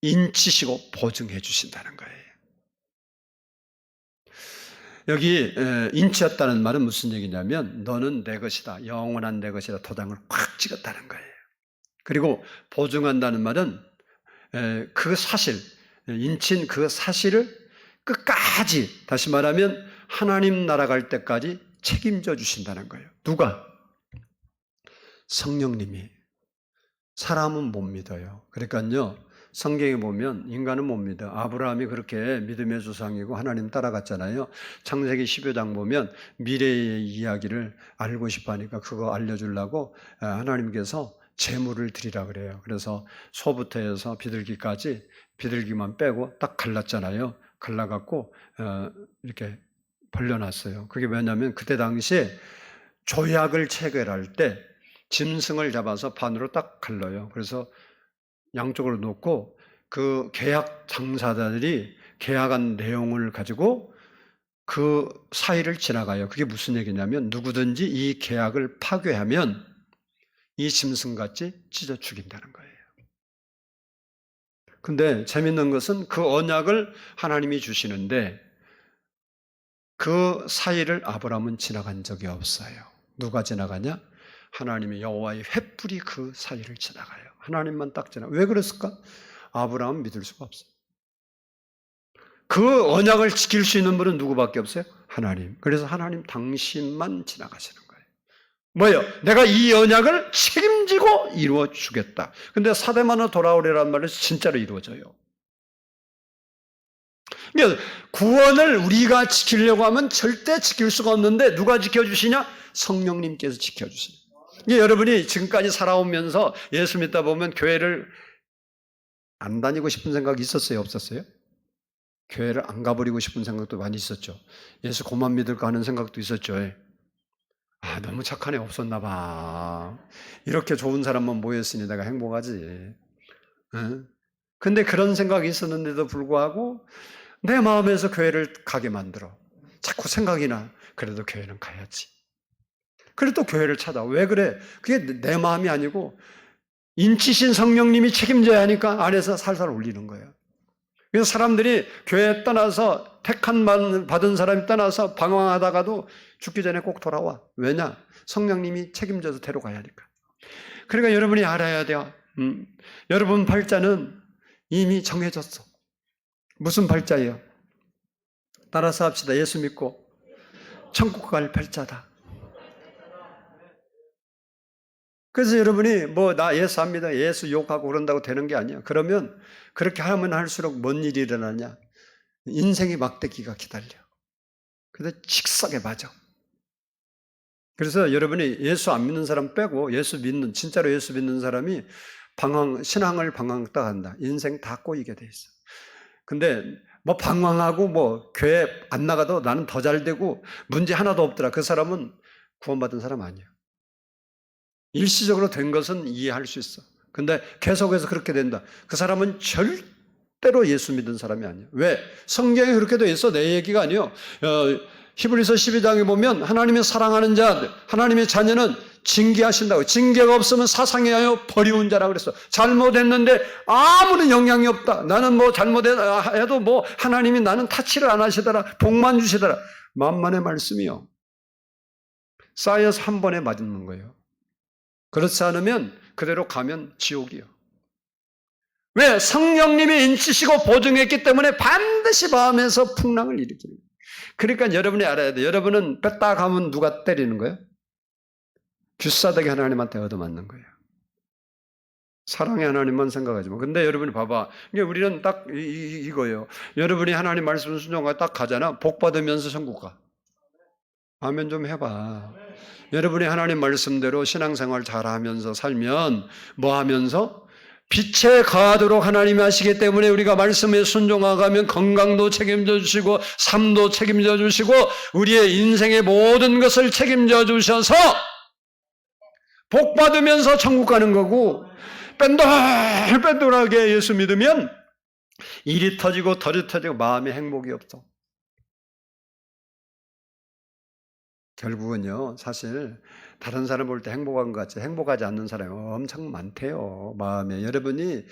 인치시고 보증해 주신다는 거예요. 여기 인치였다는 말은 무슨 얘기냐면 너는 내 것이다. 영원한 내 것이다. 도장을 꽉 찍었다는 거예요. 그리고 보증한다는 말은 그 사실, 인친 그 사실을 끝까지 다시 말하면 하나님 나라 갈 때까지 책임져 주신다는 거예요. 누가? 성령님이. 사람은 못 믿어요. 그러니까요. 성경에 보면 인간은 못 믿어. 아브라함이 그렇게 믿음의 조상이고 하나님 따라갔잖아요. 창세기 15장 보면 미래의 이야기를 알고 싶어 하니까 그거 알려주려고 하나님께서 제물을 드리라 그래요. 그래서 소부터 해서 비둘기까지 비둘기만 빼고 딱 갈랐잖아요. 갈라갖고 이렇게 벌려놨어요. 그게 왜냐하면 그때 당시에 조약을 체결할 때 짐승을 잡아서 반으로 딱 갈라요. 그래서 양쪽으로 놓고 그 계약 당사자들이 계약한 내용을 가지고 그 사이를 지나가요. 그게 무슨 얘기냐면 누구든지 이 계약을 파괴하면 이 짐승같이 찢어 죽인다는 거예요. 근데 재밌는 것은 그 언약을 하나님이 주시는데 그 사이를 아브라함은 지나간 적이 없어요. 누가 지나가냐? 하나님의 여호와의 횃불이 그 사이를 지나가요. 하나님만 딱 지나가요. 왜 그랬을까? 아브라함은 믿을 수가 없어요. 그 언약을 지킬 수 있는 분은 누구밖에 없어요? 하나님. 그래서 하나님 당신만 지나가시는 거예요. 뭐예요? 내가 이 언약을 책임지고 이루어 주겠다. 근데 사대만으로 돌아오리란 말은 진짜로 이루어져요. 그러니까 구원을 우리가 지키려고 하면 절대 지킬 수가 없는데 누가 지켜주시냐? 성령님께서 지켜주시냐. 여러분이 지금까지 살아오면서 예수 믿다 보면 교회를 안 다니고 싶은 생각이 있었어요? 없었어요? 교회를 안 가버리고 싶은 생각도 많이 있었죠. 예수 그만 믿을까 하는 생각도 있었죠. 아, 너무 착한 애 없었나 봐. 이렇게 좋은 사람만 모였으니 내가 행복하지. 근데 그런 생각이 있었는데도 불구하고 내 마음에서 교회를 가게 만들어. 자꾸 생각이 나. 그래도 교회는 가야지. 그래도 교회를 찾아. 왜 그래? 그게 내 마음이 아니고 인치신 성령님이 책임져야 하니까 안에서 살살 울리는 거예요. 그래서 사람들이 교회 떠나서 택한 받은 사람이 떠나서 방황하다가도 죽기 전에 꼭 돌아와. 왜냐? 성령님이 책임져서 데려가야 하니까. 그러니까 여러분이 알아야 돼요. 여러분 팔자는 이미 정해졌어. 무슨 팔자예요? 따라서 합시다. 예수 믿고 천국 갈 팔자다. 그래서 여러분이 뭐 나 예수 안 믿어, 예수 욕하고 그런다고 되는 게 아니야. 그러면 그렇게 하면 할수록 뭔 일이 일어나냐? 인생의 막대기가 기다려. 근데 직석에 맞아. 그래서 여러분이 예수 안 믿는 사람 빼고 진짜로 예수 믿는 사람이 신앙을 방황 딱 한다. 인생 다 꼬이게 돼 있어. 근데 뭐 방황하고 뭐 교회 안 나가도 나는 더 잘 되고 문제 하나도 없더라. 그 사람은 구원받은 사람 아니야. 일시적으로 된 것은 이해할 수 있어. 근데 계속해서 그렇게 된다. 그 사람은 절대로 예수 믿은 사람이 아니야. 왜? 성경에 그렇게 돼 있어. 내 얘기가 아니에요. 히브리서 12장에 보면 하나님의 사랑하는 자, 하나님의 자녀는 징계하신다고. 징계가 없으면 사상해하여 버리운 자라고 그랬어. 잘못했는데 아무런 영향이 없다. 나는 뭐 잘못해도 뭐 하나님이 나는 타치를 안 하시더라. 복만 주시더라. 만만의 말씀이요. 쌓여서 한 번에 맞는 거예요. 그렇지 않으면 그대로 가면 지옥이요. 왜? 성령님이 인치시고 보증했기 때문에 반드시 마음에서 풍랑을 일으키는 거예요. 그러니까 여러분이 알아야 돼요. 여러분은 뺐다 가면 누가 때리는 거예요? 귀싸대기 하나님한테 얻어맞는 거예요. 사랑의 하나님만 생각하지 마. 근데 여러분이 봐봐. 이게 우리는 딱 이거예요. 여러분이 하나님 말씀 순종하고 딱 가잖아. 복 받으면서 천국 가. 아멘 좀 해봐. 여러분이 하나님 말씀대로 신앙생활 잘하면서 살면 뭐 하면서? 빛에 가도록 하나님이 하시기 때문에 우리가 말씀에 순종하가면 건강도 책임져 주시고 삶도 책임져 주시고 우리의 인생의 모든 것을 책임져 주셔서 복 받으면서 천국 가는 거고, 뺀돌뺀돌하게 예수 믿으면 일이 터지고 덜이 터지고 마음에 행복이 없어. 결국은요, 사실 다른 사람 볼 때 행복한 것 같지 행복하지 않는 사람이 엄청 많대요. 마음에. 여러분이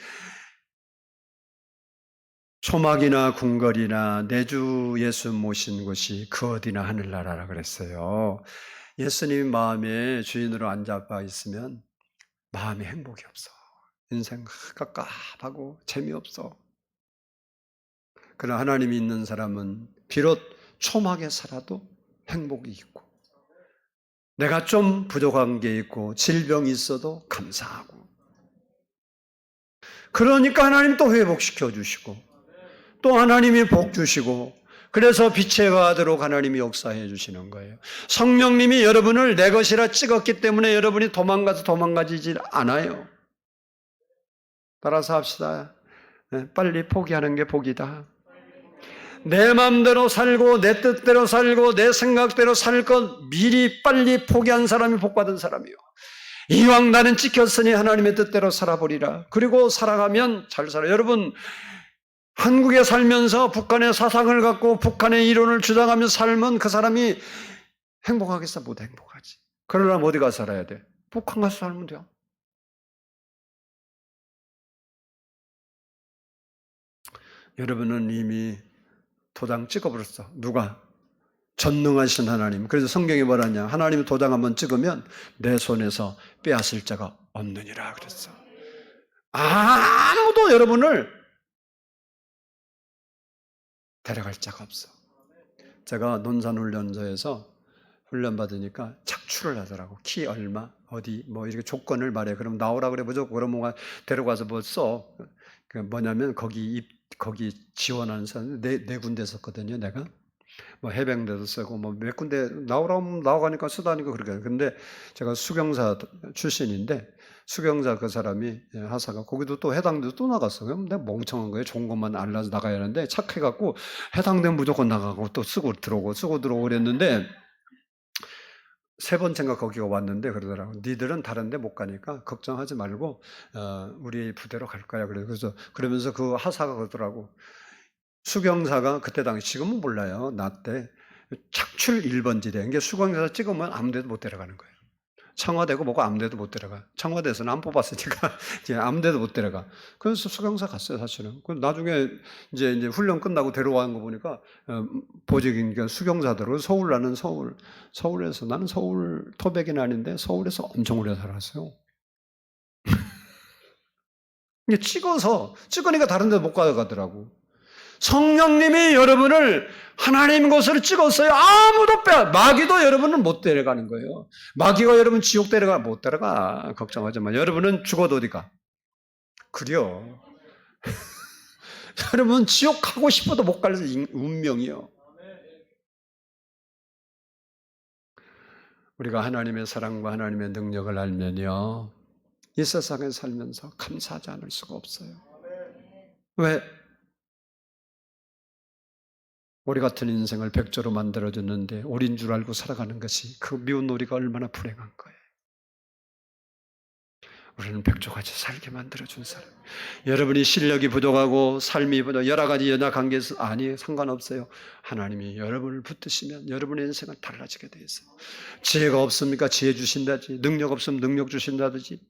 초막이나 궁궐이나 내주 예수 모신 곳이 그 어디나 하늘나라라 그랬어요. 예수님 마음에 주인으로 앉아봐 있으면 마음에 행복이 없어. 인생 깝깝하고 재미없어. 그러나 하나님이 있는 사람은 비록 초막에 살아도 행복이 있고, 내가 좀 부족한 게 있고 질병이 있어도 감사하고, 그러니까 하나님 또 회복시켜 주시고 또 하나님이 복 주시고, 그래서 빛에 가도록 하나님이 역사해 주시는 거예요. 성령님이 여러분을 내 것이라 찍었기 때문에 여러분이 도망가지 않아요. 따라서 합시다. 빨리 포기하는 게 복이다. 내 마음대로 살고 내 뜻대로 살고 내 생각대로 살 것 미리 빨리 포기한 사람이 복받은 사람이요. 이왕 나는 찍혔으니 하나님의 뜻대로 살아보리라. 그리고 살아가면 잘 살아요. 여러분, 한국에 살면서 북한의 사상을 갖고 북한의 이론을 주장하며 살면 그 사람이 행복하겠어? 못 행복하지. 그러려면 어디 가서 살아야 돼? 북한 가서 살면 돼요. 여러분은 이미 도장 찍어버렸어. 누가? 전능하신 하나님. 그래서 성경이 뭐라냐? 하나님 도장 한번 찍으면 내 손에서 빼앗을 자가 없느니라 그랬어. 아무도 여러분을 데려갈 자가 없어. 제가 논산훈련소에서 훈련 받으니까 착출을 하더라고. 키 얼마, 어디, 뭐 이렇게 조건을 말해. 그럼 나오라 그래. 무조건 그러면 데려가서 뭐 써. 그 뭐냐면 거기 지원하는 사람 네 군데 썼거든요. 내가 뭐 해병대도 쓰고 뭐 몇 군데 나오라면 나와가니까 쓰다니까 그렇게. 근데 제가 수경사 출신인데 수경사 그 사람이 하사가 거기도 또 해당대도 또 나갔어. 그럼 내가 멍청한 거예요. 좋은 것만 알아서 나가야 하는데 착해갖고 해당대는 무조건 나가고 또 쓰고 들어오고 그랬는데 세 번째인가 거기가 왔는데 그러더라고. 니들은 다른 데 못 가니까 걱정하지 말고 우리 부대로 갈 거야. 그래서 그러면서 그 하사가 그러더라고. 수경사가 그때 당시 지금은 몰라요. 나 때 착출 1번지대. 그러니까 수경사 찍으면 아무 데도 못 데려가는 거예요. 청와대고 뭐고 아무 데도 못 데려가. 청와대에서는 안 뽑았으니까 아무 데도 못 데려가. 그래서 수경사 갔어요, 사실은. 나중에 이제 훈련 끝나고 데려와는 거 보니까 보직이니까 수경사더라고요. 나는 서울에서 나는 서울 토백이는 아닌데 서울에서 엄청 오래 살았어요. 이게 찍으니까 다른 데 못 가더라고. 성령님이 여러분을 하나님 것으로 찍었어요. 아무도 마귀도 여러분을 못 데려가는 거예요. 마귀가 여러분 지옥 못 데려가. 걱정하지 마. 여러분은 죽어도 어디 가? 그래요. 여러분 지옥 가고 싶어도 못 갈 운명이요. 우리가 하나님의 사랑과 하나님의 능력을 알면요, 이 세상에 살면서 감사하지 않을 수가 없어요. 왜? 우리 같은 인생을 백조로 만들어줬는데 우린 줄 알고 살아가는 것이 그 미운 우리가 얼마나 불행한 거예요. 우리는 백조같이 살게 만들어준 사람. 여러분이 실력이 부족하고 삶이 여러 가지 연약관계에서 아니 상관없어요. 하나님이 여러분을 붙드시면 여러분의 인생은 달라지게 돼 있어요. 지혜가 없습니까? 지혜 주신다든지, 능력 없으면 능력 주신다든지,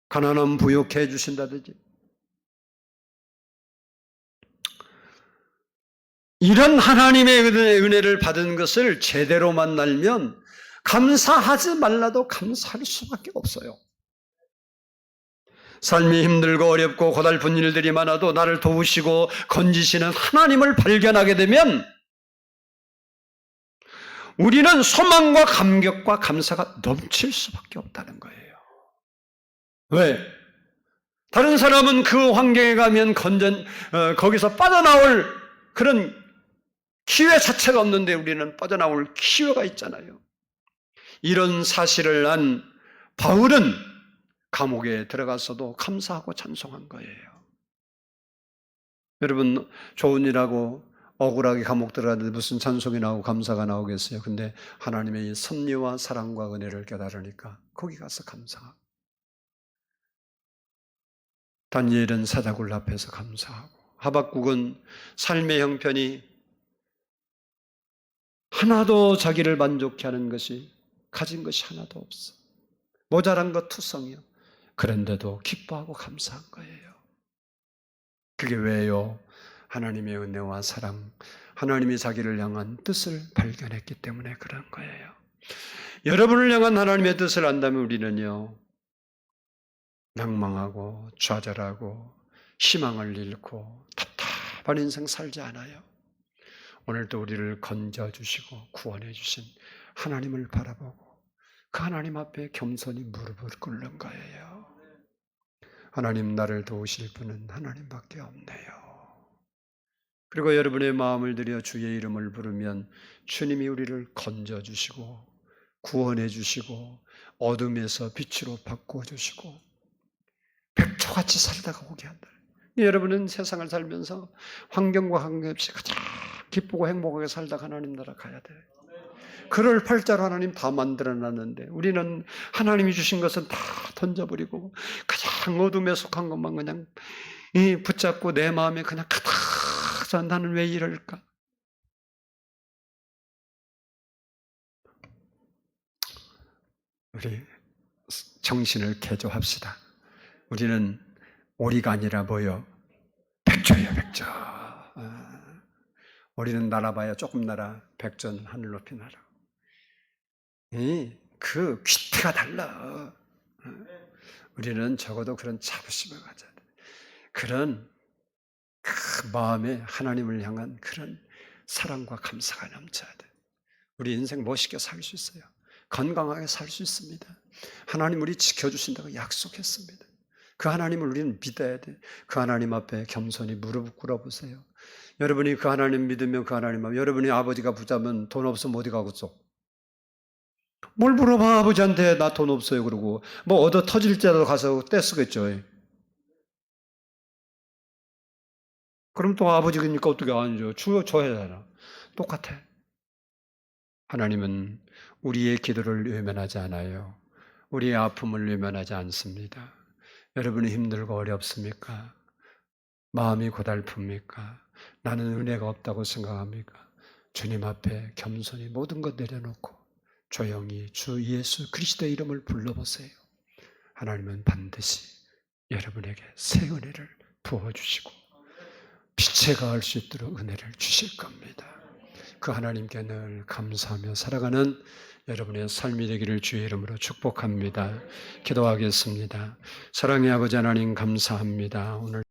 가난하면 부욕해 주신다든지. 이런 하나님의 은혜를 받은 것을 제대로 만나면 감사하지 말라도 감사할 수밖에 없어요. 삶이 힘들고 어렵고 고달픈 일들이 많아도 나를 도우시고 건지시는 하나님을 발견하게 되면 우리는 소망과 감격과 감사가 넘칠 수밖에 없다는 거예요. 왜? 다른 사람은 그 환경에 가면 거기서 빠져나올 그런 기회 자체가 없는데 우리는 빠져나올 기회가 있잖아요. 이런 사실을 안 바울은 감옥에 들어가서도 감사하고 찬송한 거예요. 여러분, 좋은 일하고 억울하게 감옥 들어갔는데 무슨 찬송이 나오고 감사가 나오겠어요? 근데 하나님의 이 섭리와 사랑과 은혜를 깨달으니까 거기 가서 감사하고, 다니엘은 사자굴 앞에서 감사하고, 하박국은 삶의 형편이 하나도 자기를 만족케 하는 것이, 가진 것이 하나도 없어. 모자란 것 투성이요. 그런데도 기뻐하고 감사한 거예요. 그게 왜요? 하나님의 은혜와 사랑, 하나님이 자기를 향한 뜻을 발견했기 때문에 그런 거예요. 여러분을 향한 하나님의 뜻을 안다면 우리는요, 낭망하고 좌절하고 희망을 잃고 답답한 인생 살지 않아요. 오늘도 우리를 건져주시고 구원해 주신 하나님을 바라보고 그 하나님 앞에 겸손히 무릎을 꿇는 거예요. 하나님, 나를 도우실 분은 하나님밖에 없네요. 그리고 여러분의 마음을 들여 주의 이름을 부르면 주님이 우리를 건져주시고 구원해 주시고 어둠에서 빛으로 바꿔주시고 백초같이 살다가 오게 한다. 여러분은 세상을 살면서 환경과 관계없이 가장 기쁘고 행복하게 살다가 하나님 나라 가야 돼요. 그럴 팔자로 하나님 다 만들어놨는데 우리는 하나님이 주신 것은 다 던져버리고 가장 어둠에 속한 것만 그냥 붙잡고 내 마음에 그냥 가득 차. 나는 왜 이럴까? 우리 정신을 개조합시다. 우리는 오리가 아니라 뭐요? 백조예요, 백조. 오리는 날아봐야 조금 날아, 백조는 하늘 높이 날아. 그 귀태가 달라. 우리는 적어도 그런 자부심을 가져야 돼. 그런 그 마음에 하나님을 향한 그런 사랑과 감사가 넘쳐야 돼. 우리 인생 멋있게 살 수 있어요. 건강하게 살 수 있습니다. 하나님 우리 지켜주신다고 약속했습니다. 그 하나님을 우리는 믿어야 돼. 그 하나님 앞에 겸손히 무릎 꿇어보세요. 여러분이 그 하나님 믿으면 그 하나님 앞에, 여러분이 아버지가 부자면 돈 없으면 어디 가겠어? 뭘 물어봐, 아버지한테 나 돈 없어요 그러고 뭐 얻어 터질 때라도 가서 떼쓰겠죠. 그럼 또 아버지니까 어떻게 안 줘? 줘야 되나? 똑같아. 하나님은 우리의 기도를 외면하지 않아요. 우리의 아픔을 외면하지 않습니다. 여러분이 힘들고 어렵습니까? 마음이 고달픕니까? 나는 은혜가 없다고 생각합니까? 주님 앞에 겸손히 모든 것 내려놓고 조용히 주 예수 그리스도의 이름을 불러보세요. 하나님은 반드시 여러분에게 새 은혜를 부어주시고 빛에 가을 수 있도록 은혜를 주실 겁니다. 그 하나님께 늘 감사하며 살아가는 여러분의 삶이 되기를 주의 이름으로 축복합니다. 기도하겠습니다. 사랑의 아버지 하나님 감사합니다. 오늘